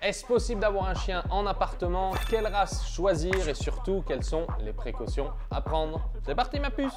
Est-ce possible d'avoir un chien en appartement? Quelle race choisir et surtout quelles sont les précautions à prendre? C'est parti ma puce!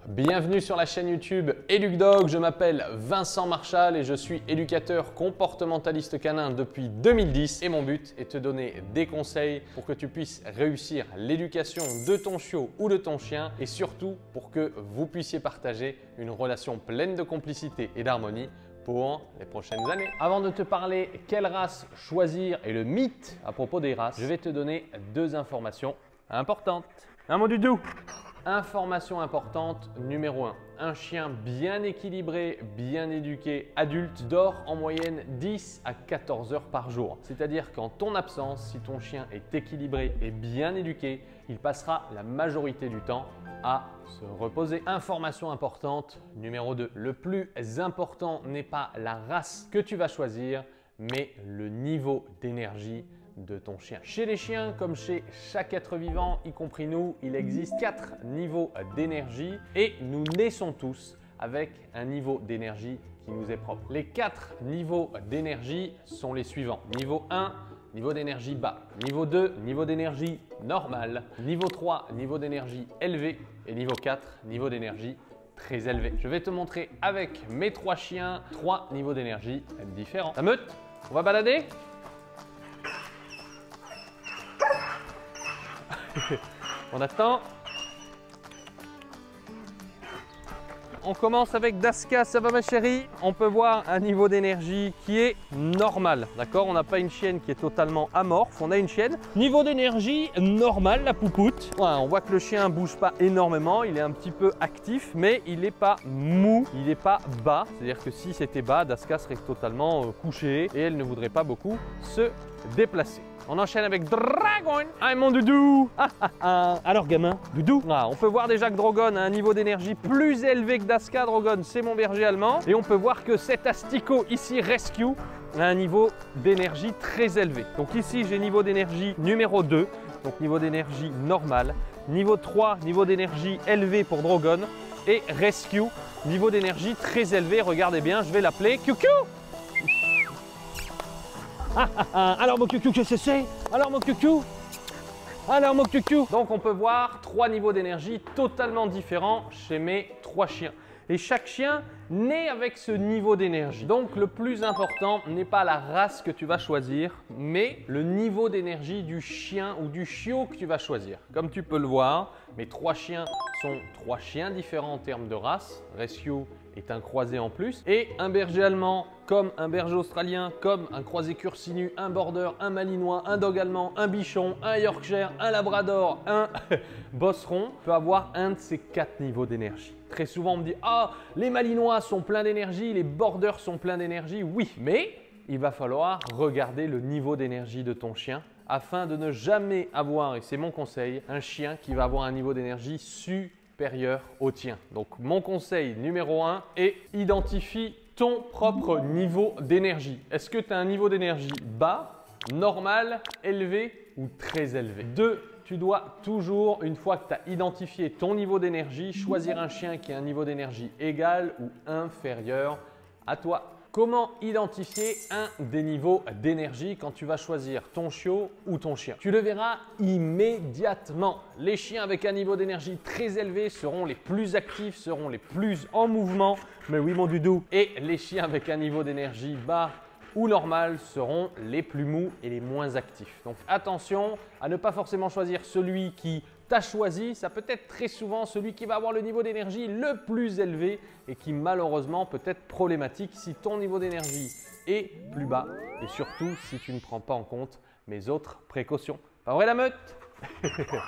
Bienvenue sur la chaîne YouTube EducDog, je m'appelle Vincent Marchal et je suis éducateur comportementaliste canin depuis 2010 et mon but est de te donner des conseils pour que tu puisses réussir l'éducation de ton chiot ou de ton chien et surtout pour que vous puissiez partager une relation pleine de complicité et d'harmonie pour les prochaines années. Avant de te parler quelle race choisir et le mythe à propos des races, je vais te donner deux informations importantes. Un mot du doux. Information importante numéro 1. Un chien bien équilibré, bien éduqué, adulte, dort en moyenne 10 à 14 heures par jour. C'est-à-dire qu'en ton absence, si ton chien est équilibré et bien éduqué, il passera la majorité du temps à se reposer. Information importante numéro 2. Le plus important n'est pas la race que tu vas choisir, mais le niveau d'énergie de ton chien. Chez les chiens, comme chez chaque être vivant, y compris nous, il existe 4 niveaux d'énergie et nous naissons tous avec un niveau d'énergie qui nous est propre. Les 4 niveaux d'énergie sont les suivants. Niveau 1, niveau d'énergie bas. Niveau 2, niveau d'énergie normal. Niveau 3, niveau d'énergie élevé. Et niveau 4, niveau d'énergie très élevé. Je vais te montrer avec mes 3 chiens 3 niveaux d'énergie différents. La meute, on va balader? On attend. On commence avec Daska, ça va ma chérie? On peut voir un niveau d'énergie qui est normal, d'accord? On n'a pas une chienne qui est totalement amorphe, on a une chienne. Niveau d'énergie normal, la poupoute. Voilà, on voit que le chien ne bouge pas énormément, il est un petit peu actif, mais il n'est pas mou, il n'est pas bas. C'est-à-dire que si c'était bas, Daska serait totalement couchée et elle ne voudrait pas beaucoup se déplacer. On enchaîne avec Dragon. Ah mon doudou. Alors gamin, doudou. On peut voir déjà que Drogon a un niveau d'énergie plus élevé que Daska. Drogon, c'est mon berger allemand. Et on peut voir que cet asticot ici, Rescue, a un niveau d'énergie très élevé. Donc ici, j'ai niveau d'énergie numéro 2. Donc niveau d'énergie normal. Niveau 3, niveau d'énergie élevé pour Drogon. Et Rescue, niveau d'énergie très élevé. Regardez bien, je vais l'appeler Coucou. Alors mon coucou, qu'est-ce que c'est? Alors mon coucou? Alors mon coucou? Donc on peut voir 3 niveaux d'énergie totalement différents chez mes 3 chiens. Et chaque chien naît avec ce niveau d'énergie. Donc le plus important n'est pas la race que tu vas choisir, mais le niveau d'énergie du chien ou du chiot que tu vas choisir. Comme tu peux le voir, mes 3 chiens sont 3 chiens différents en termes de race. Rescue est un croisé en plus. Et un berger allemand, comme un berger australien, comme un croisé cursinu, un border, un malinois, un dog allemand, un bichon, un yorkshire, un labrador, un bosseron, peut avoir un de ces 4 niveaux d'énergie. Très souvent, on me dit « Ah, les malinois sont pleins d'énergie, les borders sont pleins d'énergie. » Oui, mais il va falloir regarder le niveau d'énergie de ton chien afin de ne jamais avoir, et c'est mon conseil, un chien qui va avoir un niveau d'énergie supérieur au tien. Donc, mon conseil numéro 1 est identifie ton propre niveau d'énergie. Est-ce que tu as un niveau d'énergie bas, normal, élevé ou très élevé? 2. Tu dois toujours, une fois que tu as identifié ton niveau d'énergie, choisir un chien qui a un niveau d'énergie égal ou inférieur à toi. Comment identifier un des niveaux d'énergie quand tu vas choisir ton chiot ou ton chien? Tu le verras immédiatement. Les chiens avec un niveau d'énergie très élevé seront les plus actifs, seront les plus en mouvement. Mais oui mon doudou. Et les chiens avec un niveau d'énergie bas ou normal seront les plus mous et les moins actifs. Donc attention à ne pas forcément choisir celui qui t'a choisi. Ça peut être très souvent celui qui va avoir le niveau d'énergie le plus élevé et qui malheureusement peut être problématique si ton niveau d'énergie est plus bas et surtout si tu ne prends pas en compte mes autres précautions. Pas vrai la meute?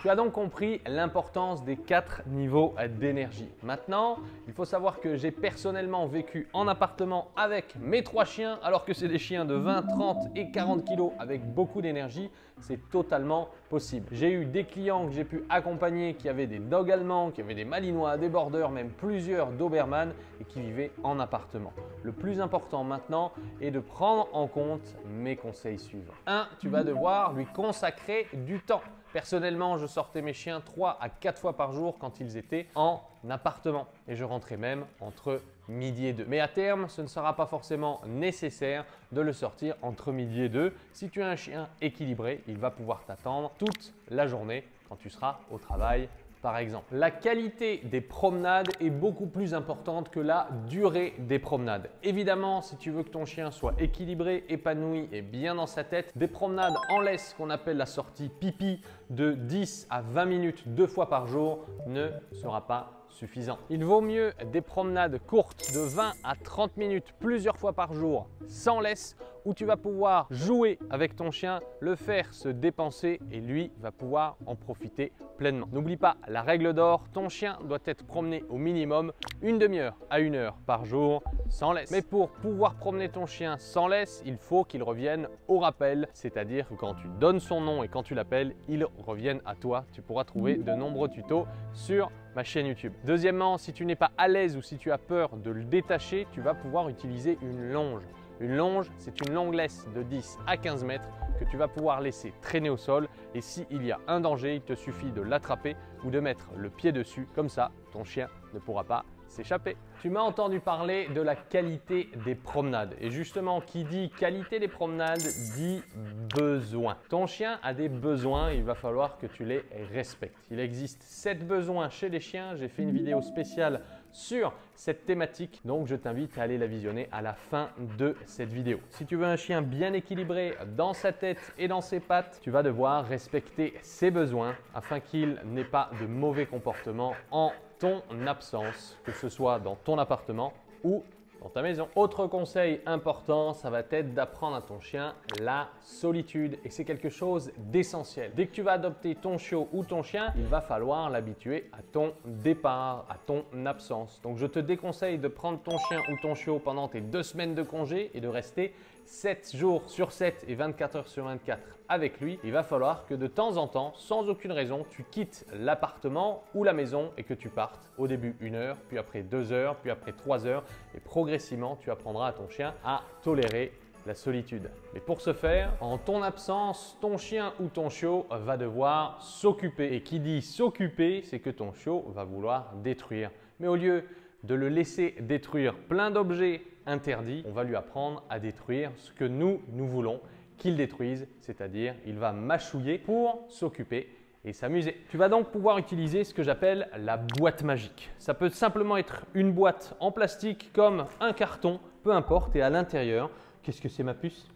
Tu as donc compris l'importance des 4 niveaux d'énergie. Maintenant, il faut savoir que j'ai personnellement vécu en appartement avec mes 3 chiens, alors que c'est des chiens de 20, 30 et 40 kg avec beaucoup d'énergie. C'est totalement possible. J'ai eu des clients que j'ai pu accompagner qui avaient des dogs allemands, qui avaient des malinois, des borders, même plusieurs doberman et qui vivaient en appartement. Le plus important maintenant est de prendre en compte mes conseils suivants. 1. Tu vas devoir lui consacrer du temps. Personnellement, je sortais mes chiens 3 à 4 fois par jour quand ils étaient en appartement et je rentrais même entre midi et 2. Mais à terme, ce ne sera pas forcément nécessaire de le sortir entre midi et 2. Si tu as un chien équilibré, il va pouvoir t'attendre toute la journée quand tu seras au travail. Par exemple, la qualité des promenades est beaucoup plus importante que la durée des promenades. Évidemment, si tu veux que ton chien soit équilibré, épanoui et bien dans sa tête, des promenades en laisse qu'on appelle la sortie pipi de 10 à 20 minutes 2 fois par jour ne sera pas suffisant. Il vaut mieux des promenades courtes de 20 à 30 minutes plusieurs fois par jour sans laisse où tu vas pouvoir jouer avec ton chien, le faire se dépenser et lui va pouvoir en profiter pleinement. N'oublie pas la règle d'or, ton chien doit être promené au minimum une demi-heure à 1 heure par jour sans laisse. Mais pour pouvoir promener ton chien sans laisse, il faut qu'il revienne au rappel, c'est-à-dire que quand tu donnes son nom et quand tu l'appelles, il revienne à toi. Tu pourras trouver de nombreux tutos sur ma chaîne YouTube. Deuxièmement, si tu n'es pas à l'aise ou si tu as peur de le détacher, tu vas pouvoir utiliser une longe. Une longe, c'est une longue laisse de 10 à 15 mètres que tu vas pouvoir laisser traîner au sol et s'il y a un danger, il te suffit de l'attraper ou de mettre le pied dessus. Comme ça, ton chien ne pourra pas s'échapper. Tu m'as entendu parler de la qualité des promenades et justement qui dit qualité des promenades dit besoin. Ton chien a des besoins, il va falloir que tu les respectes. Il existe 7 besoins chez les chiens, j'ai fait une vidéo spéciale sur cette thématique, donc je t'invite à aller la visionner à la fin de cette vidéo. Si tu veux un chien bien équilibré dans sa tête et dans ses pattes, tu vas devoir respecter ses besoins afin qu'il n'ait pas de mauvais comportements en ton absence, que ce soit dans ton appartement ou dans ta maison. Autre conseil important, ça va être d'apprendre à ton chien la solitude et c'est quelque chose d'essentiel. Dès que tu vas adopter ton chiot ou ton chien, il va falloir l'habituer à ton départ, à ton absence. Donc je te déconseille de prendre ton chien ou ton chiot pendant tes 2 semaines de congé et de rester 7 jours sur 7 et 24 heures sur 24 avec lui. Il va falloir que de temps en temps, sans aucune raison, tu quittes l'appartement ou la maison et que tu partes au début 1 heure, puis après 2 heures, puis après 3 heures et progressivement, tu apprendras à ton chien à tolérer la solitude. Mais pour ce faire, en ton absence, ton chien ou ton chiot va devoir s'occuper. Et qui dit s'occuper, c'est que ton chiot va vouloir détruire. Mais au lieu de le laisser détruire plein d'objets interdits, on va lui apprendre à détruire ce que nous voulons qu'il détruise, c'est-à-dire il va mâchouiller pour s'occuper et s'amuser. Tu vas donc pouvoir utiliser ce que j'appelle la boîte magique. Ça peut simplement être une boîte en plastique comme un carton, peu importe, et à l'intérieur, qu'est-ce que c'est ma puce?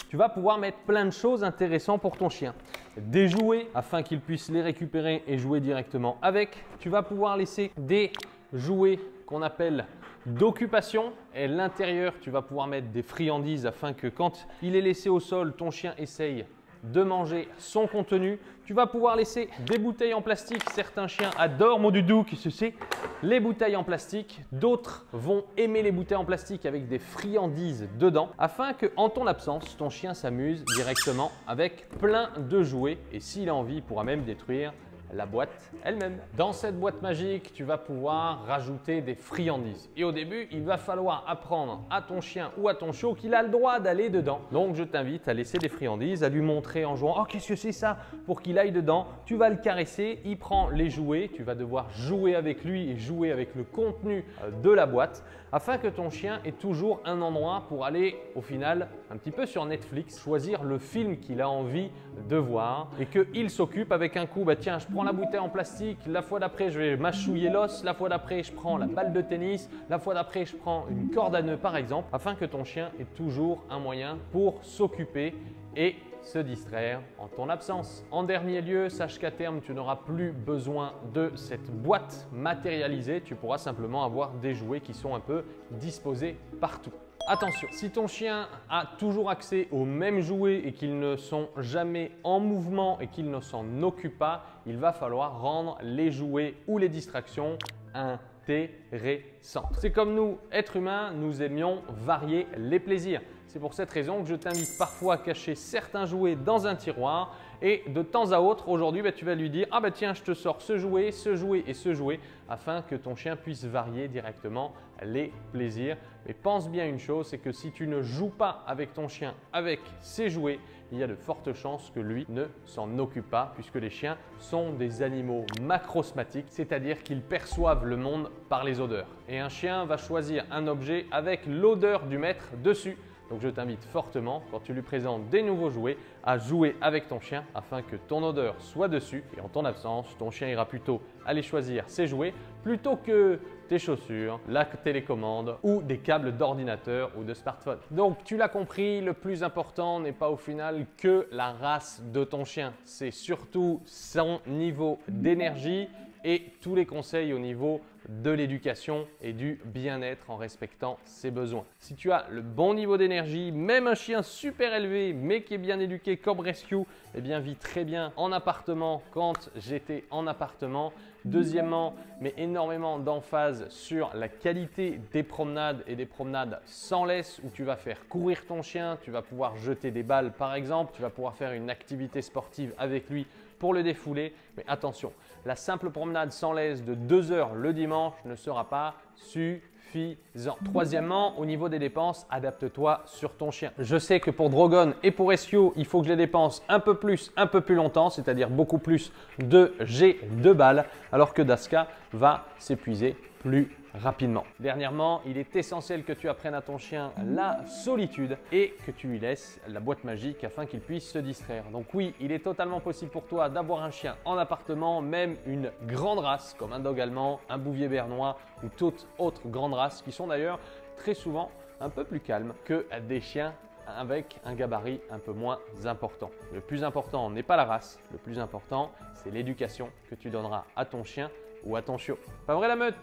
Tu vas pouvoir mettre plein de choses intéressantes pour ton chien. Des jouets afin qu'il puisse les récupérer et jouer directement avec. Tu vas pouvoir laisser des jouets qu'on appelle d'occupation et à l'intérieur tu vas pouvoir mettre des friandises afin que quand il est laissé au sol, ton chien essaye de manger son contenu. Tu vas pouvoir laisser des bouteilles en plastique. Certains chiens adorent mon doudou, qu'est-ce que c'est? Les bouteilles en plastique. D'autres vont aimer les bouteilles en plastique avec des friandises dedans afin que en ton absence, ton chien s'amuse directement avec plein de jouets et s'il a envie, il pourra même détruire la boîte elle-même. Dans cette boîte magique, tu vas pouvoir rajouter des friandises. Et au début, il va falloir apprendre à ton chien ou à ton chiot qu'il a le droit d'aller dedans. Donc, je t'invite à laisser des friandises, à lui montrer en jouant « Oh, qu'est-ce que c'est ça ?» pour qu'il aille dedans. Tu vas le caresser, il prend les jouets. Tu vas devoir jouer avec lui et jouer avec le contenu de la boîte afin que ton chien ait toujours un endroit pour aller au final un petit peu sur Netflix, choisir le film qu'il a envie de voir et qu'il s'occupe avec un coup, bah tiens, je prends la bouteille en plastique, la fois d'après je vais mâchouiller l'os, la fois d'après je prends la balle de tennis, la fois d'après je prends une corde à nœud par exemple, afin que ton chien ait toujours un moyen pour s'occuper et se distraire en ton absence. En dernier lieu, sache qu'à terme, tu n'auras plus besoin de cette boîte matérialisée. Tu pourras simplement avoir des jouets qui sont un peu disposés partout. Attention, si ton chien a toujours accès aux mêmes jouets et qu'ils ne sont jamais en mouvement et qu'il ne s'en occupe pas, il va falloir rendre les jouets ou les distractions intéressantes. C'est comme nous, êtres humains, nous aimions varier les plaisirs. C'est pour cette raison que je t'invite parfois à cacher certains jouets dans un tiroir et de temps à autre, aujourd'hui, tu vas lui dire « Ah bah tiens, je te sors ce jouet et ce jouet » afin que ton chien puisse varier directement les plaisirs. Mais pense bien une chose, c'est que si tu ne joues pas avec ton chien avec ses jouets, il y a de fortes chances que lui ne s'en occupe pas puisque les chiens sont des animaux macrosmatiques, c'est-à-dire qu'ils perçoivent le monde par les odeurs. Et un chien va choisir un objet avec l'odeur du maître dessus. Donc je t'invite fortement, quand tu lui présentes des nouveaux jouets, à jouer avec ton chien afin que ton odeur soit dessus. Et en ton absence, ton chien ira plutôt aller choisir ses jouets plutôt que tes chaussures, la télécommande ou des câbles d'ordinateur ou de smartphone. Donc tu l'as compris, le plus important n'est pas au final que la race de ton chien. C'est surtout son niveau d'énergie et tous les conseils au niveau de l'éducation et du bien-être en respectant ses besoins. Si tu as le bon niveau d'énergie, même un chien super élevé mais qui est bien éduqué comme Rescue, eh bien vit très bien en appartement quand j'étais en appartement. Deuxièmement, mais énormément d'emphase sur la qualité des promenades et des promenades sans laisse où tu vas faire courir ton chien, tu vas pouvoir jeter des balles par exemple, tu vas pouvoir faire une activité sportive avec lui pour le défouler. Mais attention, la simple promenade sans laisse de 2 heures le dimanche ne sera pas suffisant. Troisièmement, au niveau des dépenses, adapte-toi sur ton chien. Je sais que pour Drogon et pour Rescue, il faut que je les dépense un peu plus longtemps, c'est-à-dire beaucoup plus de G2 balles, alors que Daska va s'épuiser plus rapidement. Dernièrement, il est essentiel que tu apprennes à ton chien la solitude et que tu lui laisses la boîte magique afin qu'il puisse se distraire. Donc oui, il est totalement possible pour toi d'avoir un chien en appartement, même une grande race comme un dog allemand, un bouvier bernois ou toute autre grande race qui sont d'ailleurs très souvent un peu plus calmes que des chiens avec un gabarit un peu moins important. Le plus important n'est pas la race, le plus important c'est l'éducation que tu donneras à ton chien ou à ton chiot. Pas vrai la meute?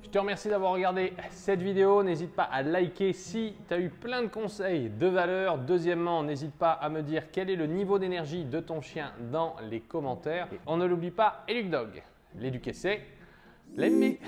Je te remercie d'avoir regardé cette vidéo. N'hésite pas à liker si tu as eu plein de conseils de valeur. Deuxièmement, n'hésite pas à me dire quel est le niveau d'énergie de ton chien dans les commentaires. Et on ne l'oublie pas, Educ Dog. L'éduquer, c'est l'aimer.